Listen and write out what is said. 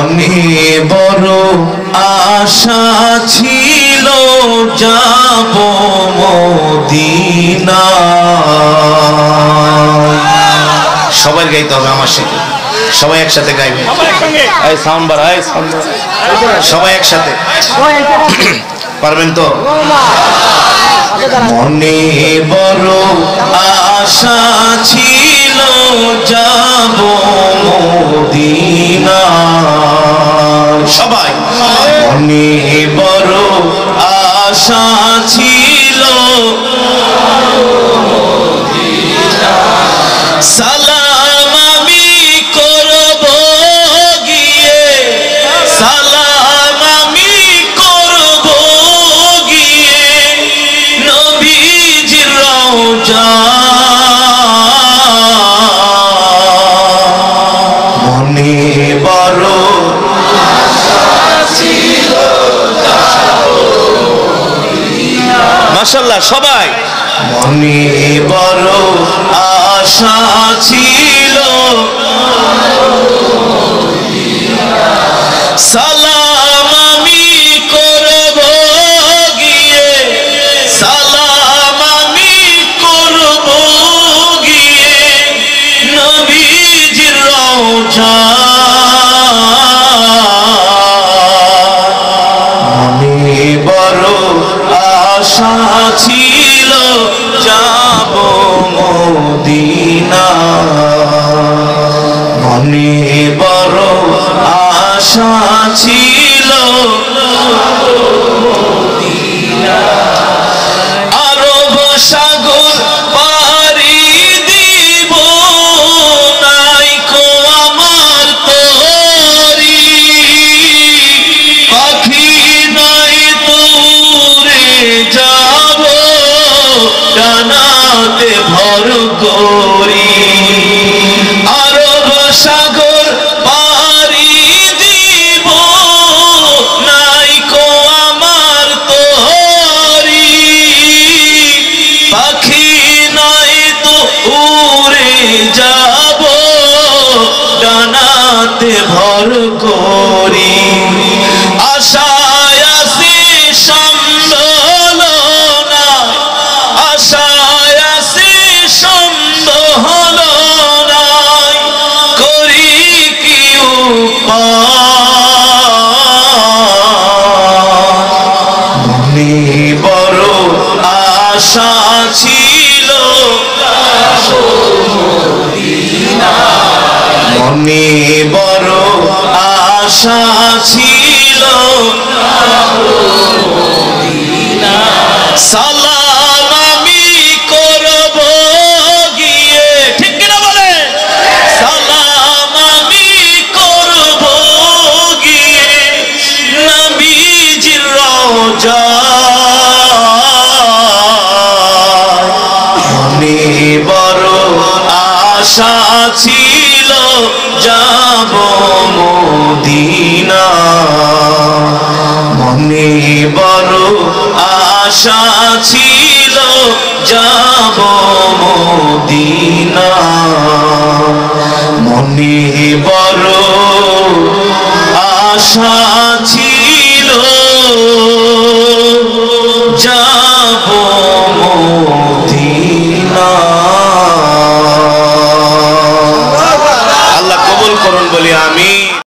মনে বড় আশা ছিল যাব মদিনা। সবাই গাইতে হবে আমার সাথে, সবাই একসাথে গাইবে। এই সাউন্ড বাড়া, এই সাউন্ড বাড়া, সবাই একসাথে পারবেন তো? মনে বড় আশা ছিল যাব মদিনা। সবাই মনে বড় আশা ছিল সালাম আমি করব গিয়ে, সালাম আমি করব গিয়ে নবীজির রওজা। মনে বড় মাশাআল্লাহ সবাই। মনে বড় আশা ছিল সালাম আমি করব গিয়ে, সালাম আমি করব গিয়ে নবীজির রওজা। মনে বড় আশা ছিল যাব মদিনা। মনে বড় আশা ছিল আরব সাগর পাড়ি দিব নাইকো আমার তরি, পাখি নাই তোরে যাব ডানাতে ভর করি। আরব সাগর পাড়ি দিব নাইকো আমার তরি, পাখি নাই তো উড়ে যাব ডানাতে ভর করি। আশায় আছি সম্বল না, আশায় আছি সম্বল নাই, করি কি মনে বড় আশা ছিল মনে বড় আশা ছিল সালাম আমি করব গিয়ে, ঠিক কিনা বলে? সালাম আমি করব গিয়ে নবীজির রওজা। মনে বড় আশা ছিল যাব মদিনা। মনে বড় আশা ছিল যাব মদিনা। মনে বড় আশা